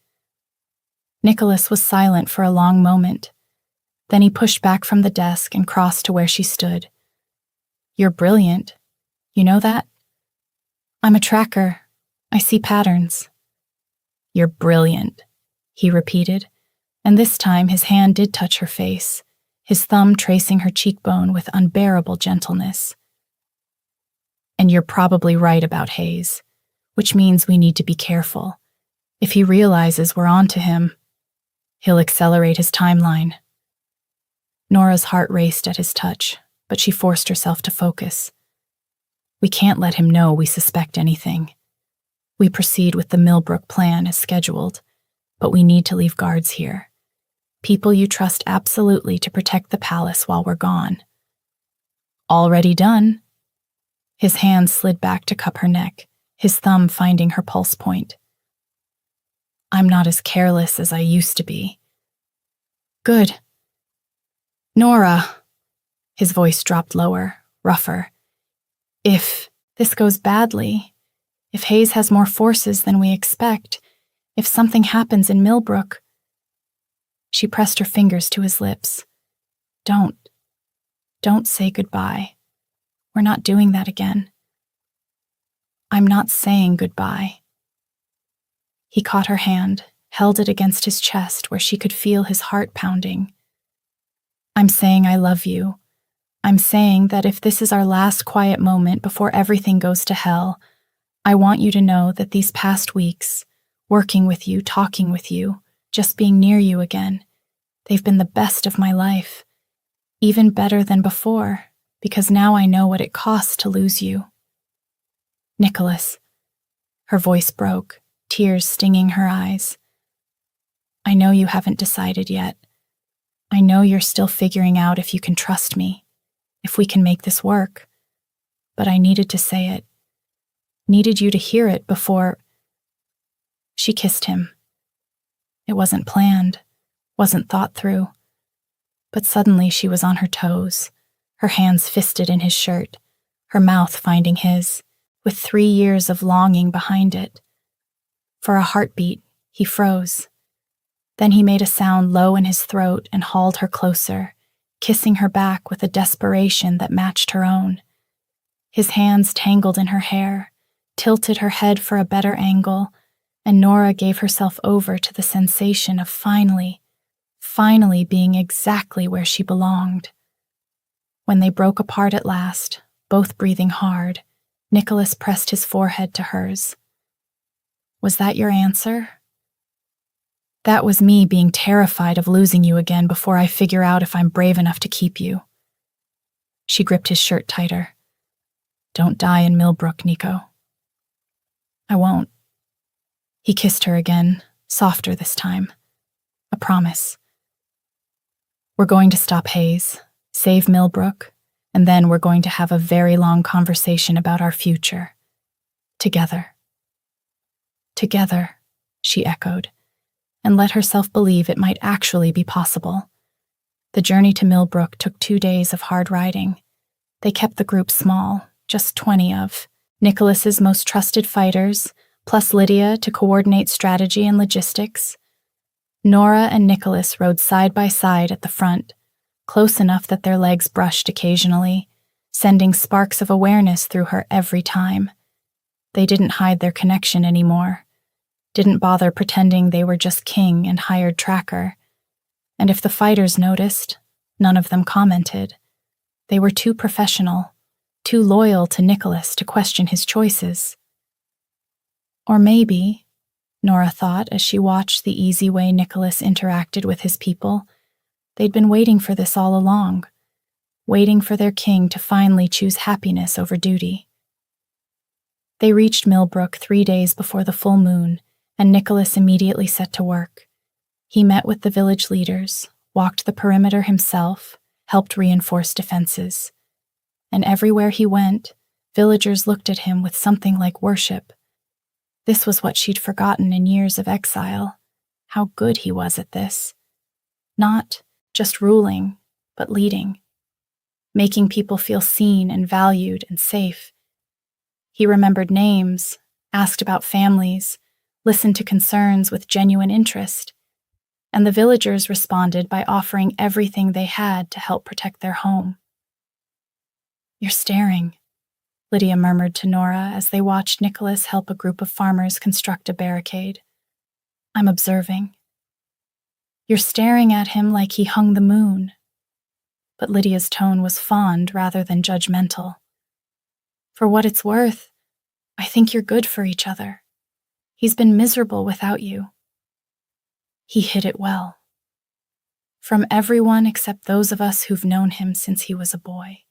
Nicholas was silent for a long moment. Then he pushed back from the desk and crossed to where she stood. You're brilliant. You know that? I'm a tracker. I see patterns. You're brilliant, he repeated, and this time his hand did touch her face, his thumb tracing her cheekbone with unbearable gentleness. And you're probably right about Hayes, which means we need to be careful. If he realizes we're on to him, he'll accelerate his timeline. Nora's heart raced at his touch, but she forced herself to focus. We can't let him know we suspect anything. We proceed with the Millbrook plan as scheduled, but we need to leave guards here. People you trust absolutely to protect the palace while we're gone. Already done. His hand slid back to cup her neck, his thumb finding her pulse point. I'm not as careless as I used to be. Good. Nora. His voice dropped lower, rougher. If this goes badly, if Hayes has more forces than we expect, if something happens in Millbrook. She pressed her fingers to his lips. Don't say goodbye. We're not doing that again. I'm not saying goodbye. He caught her hand, held it against his chest where she could feel his heart pounding. I'm saying I love you. I'm saying that if this is our last quiet moment before everything goes to hell, I want you to know that these past weeks, working with you, talking with you, just being near you again, they've been the best of my life. Even better than before, because now I know what it costs to lose you. Nicholas. Her voice broke, tears stinging her eyes. I know you haven't decided yet. I know you're still figuring out if you can trust me, if we can make this work. But I needed to say it. Needed you to hear it before. She kissed him. It wasn't planned, wasn't thought through. But suddenly she was on her toes, her hands fisted in his shirt, her mouth finding his, with 3 years of longing behind it. For a heartbeat, he froze. Then he made a sound low in his throat and hauled her closer, kissing her back with a desperation that matched her own. His hands tangled in her hair, tilted her head for a better angle, and Nora gave herself over to the sensation of finally being exactly where she belonged. When they broke apart at last, both breathing hard, Nicholas pressed his forehead to hers. Was that your answer? That was me being terrified of losing you again before I figure out if I'm brave enough to keep you. She gripped his shirt tighter. Don't die in Millbrook, Nico. I won't. He kissed her again, softer this time. A promise. We're going to stop Hayes, save Millbrook, and then we're going to have a very long conversation about our future. Together. Together, she echoed, and let herself believe it might actually be possible. The journey to Millbrook took 2 days of hard riding. They kept the group small, just 20 of Nicholas's most trusted fighters, plus Lydia to coordinate strategy and logistics. Nora and Nicholas rode side by side at the front, close enough that their legs brushed occasionally, sending sparks of awareness through her every time. They didn't hide their connection anymore, didn't bother pretending they were just king and hired tracker. And if the fighters noticed, none of them commented. They were too professional, too loyal to Nicholas to question his choices. Or maybe, Nora thought as she watched the easy way Nicholas interacted with his people, they'd been waiting for this all along, waiting for their king to finally choose happiness over duty. They reached Millbrook 3 days before the full moon, and Nicholas immediately set to work. He met with the village leaders, walked the perimeter himself, helped reinforce defenses. And everywhere he went, villagers looked at him with something like worship. This was what she'd forgotten in years of exile, how good he was at this. Not just ruling, but leading, making people feel seen and valued and safe. He remembered names, asked about families, listened to concerns with genuine interest, and the villagers responded by offering everything they had to help protect their home. "You're staring," Lydia murmured to Nora as they watched Nicholas help a group of farmers construct a barricade. "I'm observing." "You're staring at him like he hung the moon." But Lydia's tone was fond rather than judgmental. "For what it's worth, I think you're good for each other. He's been miserable without you." He hid it well. "From everyone except those of us who've known him since he was a boy."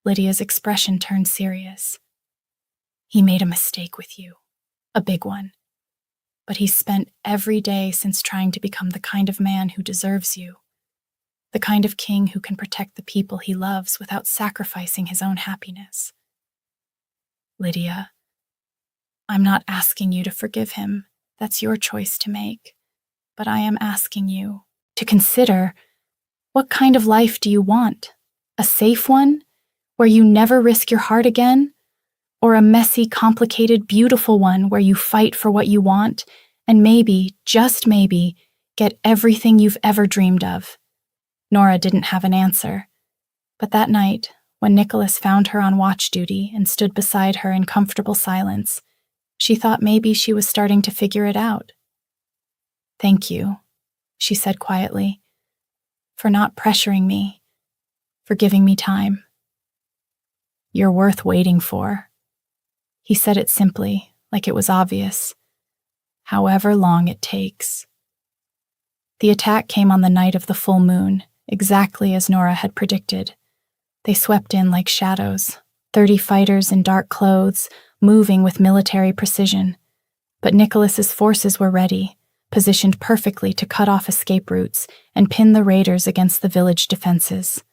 Lydia's expression turned serious. "He made a mistake with you, a big one. But he's spent every day since trying to become the kind of man who deserves you, the kind of king who can protect the people he loves without sacrificing his own happiness." "Lydia, I'm not asking you to forgive him. That's your choice to make. But I am asking you to consider, what kind of life do you want? A safe one, where you never risk your heart again? Or a messy, complicated, beautiful one where you fight for what you want and maybe, just maybe, get everything you've ever dreamed of?" Nora didn't have an answer. But that night, when Nicholas found her on watch duty and stood beside her in comfortable silence, she thought maybe she was starting to figure it out. "Thank you," she said quietly, "for not pressuring me, for giving me time. You're worth waiting for." He said it simply, like it was obvious. "However long it takes." The attack came on the night of the full moon, exactly as Nora had predicted. They swept in like shadows, 30 fighters in dark clothes, moving with military precision. But Nicholas's forces were ready, positioned perfectly to cut off escape routes and pin the raiders against the village defenses.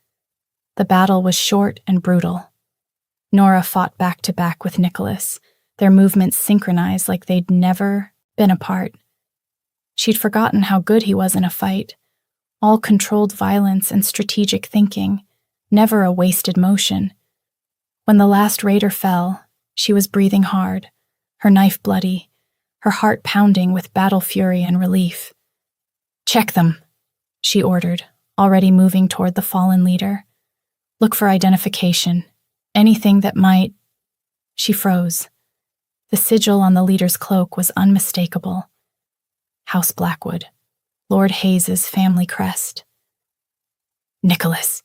The battle was short and brutal. Nora fought back to back with Nicholas, their movements synchronized like they'd never been apart. She'd forgotten how good he was in a fight, all controlled violence and strategic thinking, never a wasted motion. When the last raider fell, she was breathing hard, her knife bloody, her heart pounding with battle fury and relief. "Check them," she ordered, already moving toward the fallen leader. "Look for identification, anything that might—" She froze. The sigil on the leader's cloak was unmistakable. House Blackwood, Lord Hayes's family crest. "Nicholas,"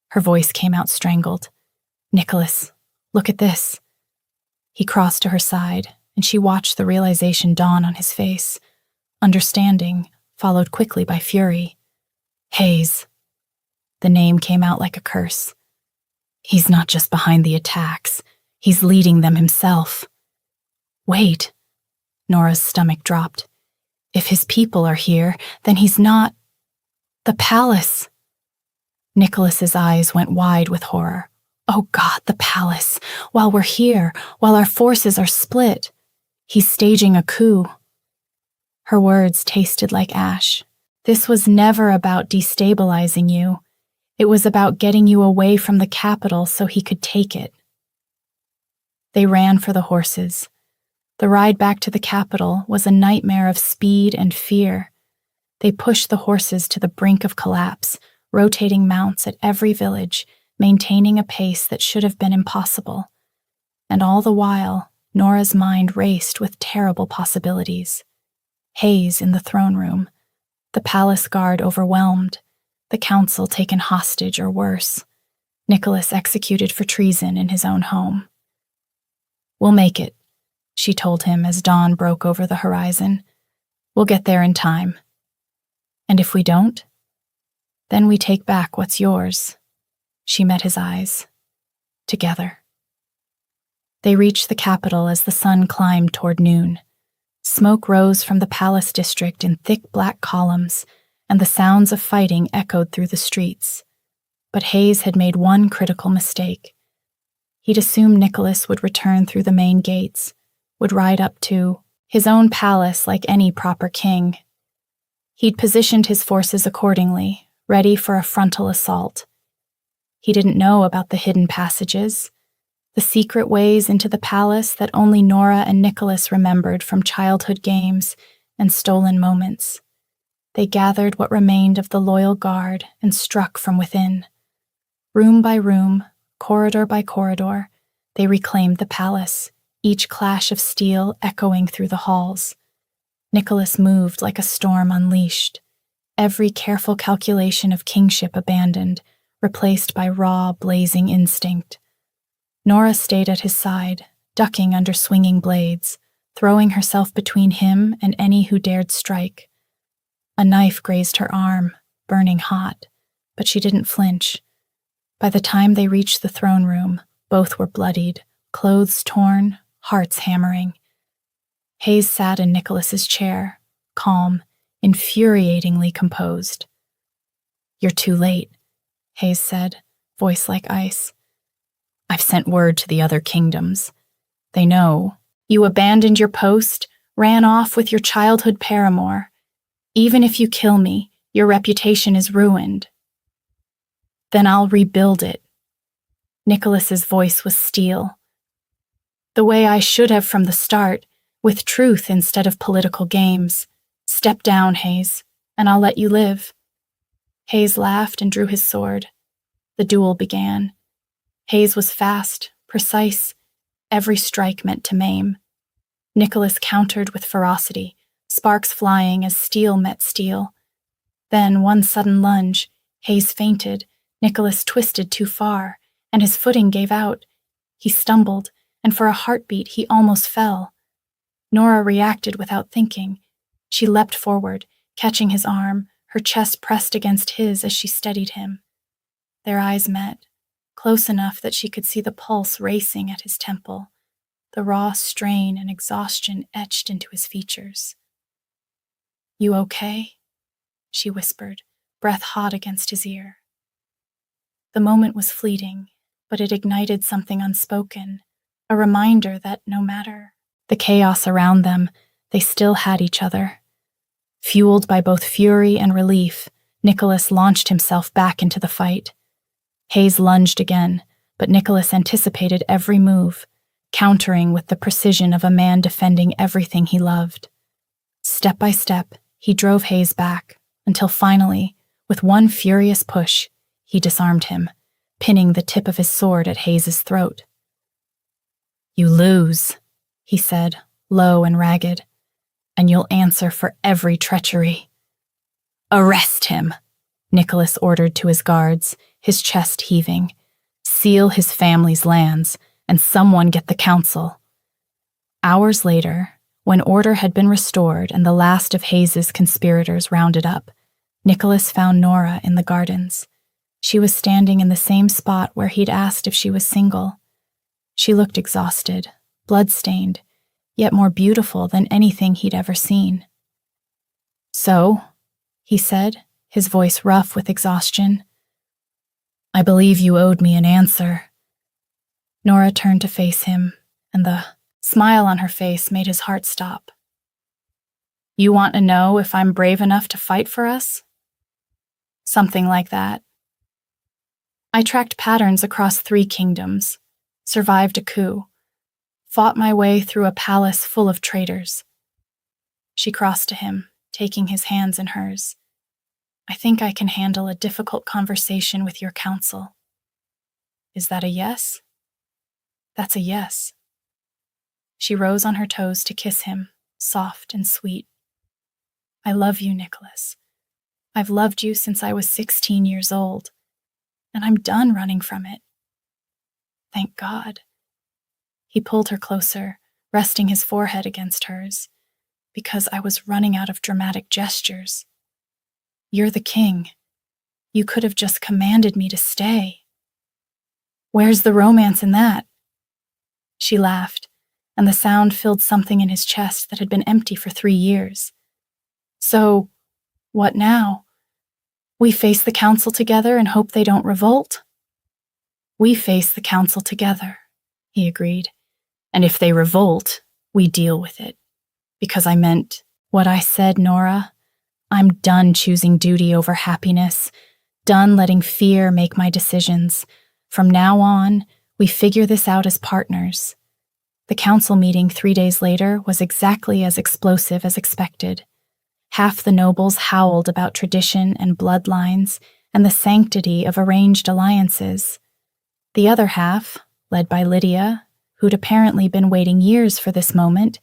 her voice came out strangled. "Nicholas, look at this." He crossed to her side, and she watched the realization dawn on his face. Understanding, followed quickly by fury. "Hayes." The name came out like a curse. "He's not just behind the attacks, he's leading them himself." "Wait." Nora's stomach dropped. "If his people are here, then he's not—" "The palace." Nicholas's eyes went wide with horror. "Oh God, the palace! While we're here, while our forces are split. He's staging a coup." Her words tasted like ash. "This was never about destabilizing you. It was about getting you away from the capital so he could take it." They ran for the horses. The ride back to the capital was a nightmare of speed and fear. They pushed the horses to the brink of collapse, rotating mounts at every village, maintaining a pace that should have been impossible. And all the while, Nora's mind raced with terrible possibilities. Hayes in the throne room, the palace guard overwhelmed, the council taken hostage or worse, Nicholas executed for treason in his own home. "We'll make it," she told him as dawn broke over the horizon. "We'll get there in time. And if we don't, then we take back what's yours." She met his eyes. Together. They reached the capital as the sun climbed toward noon. Smoke rose from the palace district in thick black columns, and the sounds of fighting echoed through the streets. But Hayes had made one critical mistake. He'd assumed Nicholas would return through the main gates, would ride up to his own palace like any proper king. He'd positioned his forces accordingly, ready for a frontal assault. He didn't know about the hidden passages, the secret ways into the palace that only Nora and Nicholas remembered from childhood games and stolen moments. They gathered what remained of the loyal guard and struck from within. Room by room, corridor by corridor, they reclaimed the palace, each clash of steel echoing through the halls. Nicholas moved like a storm unleashed, every careful calculation of kingship abandoned, replaced by raw, blazing instinct. Nora stayed at his side, ducking under swinging blades, throwing herself between him and any who dared strike. A knife grazed her arm, burning hot, but she didn't flinch. By the time they reached the throne room, both were bloodied, clothes torn, hearts hammering. Hayes sat in Nicholas's chair, calm, infuriatingly composed. "You're too late," Hayes said, voice like ice. "I've sent word to the other kingdoms. They know. You abandoned your post, ran off with your childhood paramour. Even if you kill me, your reputation is ruined. Then I'll rebuild it." Nicholas's voice was steel. "The way I should have from the start, with truth instead of political games. Step down, Hayes, and I'll let you live." Hayes laughed and drew his sword. The duel began. Hayes was fast, precise, every strike meant to maim. Nicholas countered with ferocity, sparks flying as steel met steel. Then, one sudden lunge, Hayes fainted, Nicholas twisted too far, and his footing gave out. He stumbled, and for a heartbeat he almost fell. Nora reacted without thinking. She leapt forward, catching his arm, her chest pressed against his as she steadied him. Their eyes met, close enough that she could see the pulse racing at his temple, the raw strain and exhaustion etched into his features. "You okay?" she whispered, breath hot against his ear. The moment was fleeting, but it ignited something unspoken, a reminder that no matter the chaos around them, they still had each other. Fueled by both fury and relief, Nicholas launched himself back into the fight. Hayes lunged again, but Nicholas anticipated every move, countering with the precision of a man defending everything he loved. Step by step, he drove Hayes back, until finally, with one furious push, he disarmed him, pinning the tip of his sword at Hayes's throat. "You lose," he said, low and ragged, "and you'll answer for every treachery." "Arrest him," Nicholas ordered to his guards, his chest heaving. "Seal his family's lands, and someone get the council." Hours later, when order had been restored and the last of Hayes's conspirators rounded up, Nicholas found Nora in the gardens. She was standing in the same spot where he'd asked if she was single. She looked exhausted, blood-stained, yet more beautiful than anything he'd ever seen. "So," he said, his voice rough with exhaustion, "I believe you owed me an answer." Nora turned to face him, and the smile on her face made his heart stop. "You want to know if I'm brave enough to fight for us?" "Something like that. I tracked patterns across 3 kingdoms, survived a coup, fought my way through a palace full of traitors." She crossed to him, taking his hands in hers. "I think I can handle a difficult conversation with your counsel." "Is that a yes?" "That's a yes." She rose on her toes to kiss him, soft and sweet. "I love you, Nicholas. I've loved you since I was 16 years old, and I'm done running from it. Thank God." He pulled her closer, resting his forehead against hers, "because I was running out of dramatic gestures. You're the king. You could have just commanded me to stay." "Where's the romance in that?" She laughed, and the sound filled something in his chest that had been empty for 3 years. "So, what now? We face the council together and hope they don't revolt. We face the council together, he agreed. And if they revolt, we deal with it. Because I meant what I said, Nora. I'm done choosing duty over happiness, done letting fear make my decisions. From now on, we figure this out as partners. The council meeting 3 days later was exactly as explosive as expected. Half the nobles howled about tradition and bloodlines and the sanctity of arranged alliances. The other half, led by Lydia, who'd apparently been waiting years for this moment,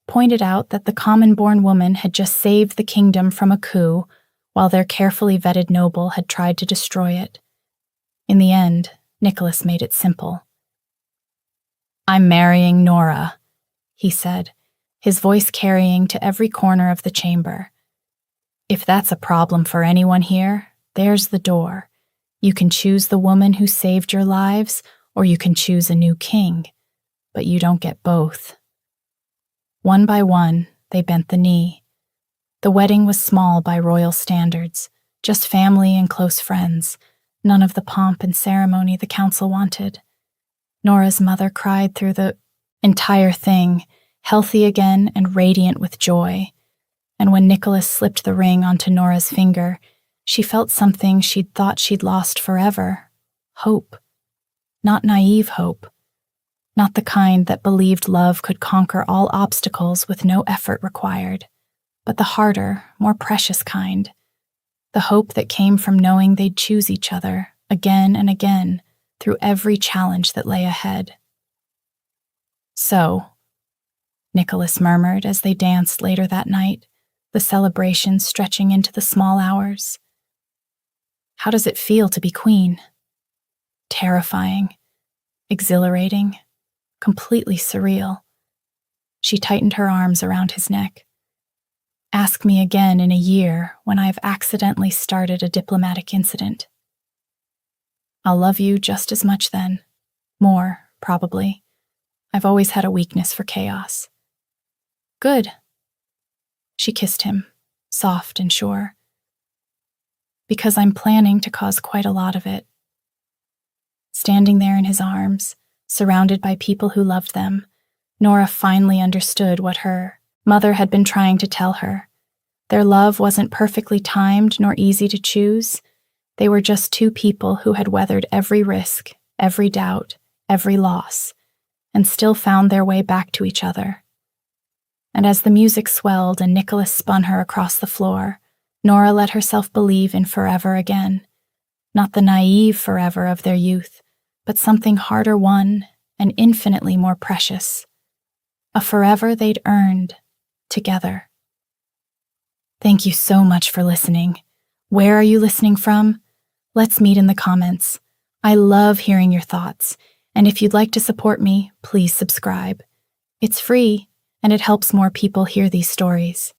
pointed out that the common-born woman had just saved the kingdom from a coup while their carefully vetted noble had tried to destroy it. In the end, Nicholas made it simple. I'm marrying Nora, he said, his voice carrying to every corner of the chamber. If that's a problem for anyone here, there's the door. You can choose the woman who saved your lives, or you can choose a new king, but you don't get both. One by one, they bent the knee. The wedding was small by royal standards, just family and close friends, none of the pomp and ceremony the council wanted. Nora's mother cried through the entire thing, healthy again and radiant with joy. And when Nicholas slipped the ring onto Nora's finger, she felt something she'd thought she'd lost forever. Hope. Not naive hope. Not the kind that believed love could conquer all obstacles with no effort required, but the harder, more precious kind. The hope that came from knowing they'd choose each other, again and again, through every challenge that lay ahead. So, Nicholas murmured as they danced later that night, the celebration stretching into the small hours. How does it feel to be queen? Terrifying, exhilarating, completely surreal. She tightened her arms around his neck. Ask me again in a year when I've accidentally started a diplomatic incident. I'll love you just as much then. More, probably. I've always had a weakness for chaos. Good. She kissed him, soft and sure. Because I'm planning to cause quite a lot of it. Standing there in his arms, surrounded by people who loved them, Nora finally understood what her mother had been trying to tell her. Their love wasn't perfectly timed nor easy to choose. They were just two people who had weathered every risk, every doubt, every loss, and still found their way back to each other. And as the music swelled and Nicholas spun her across the floor, Nora let herself believe in forever again. Not the naive forever of their youth, but something harder won and infinitely more precious. A forever they'd earned, together. Thank you so much for listening. Where are you listening from? Let's meet in the comments. I love hearing your thoughts, and if you'd like to support me, please subscribe. It's free, and it helps more people hear these stories.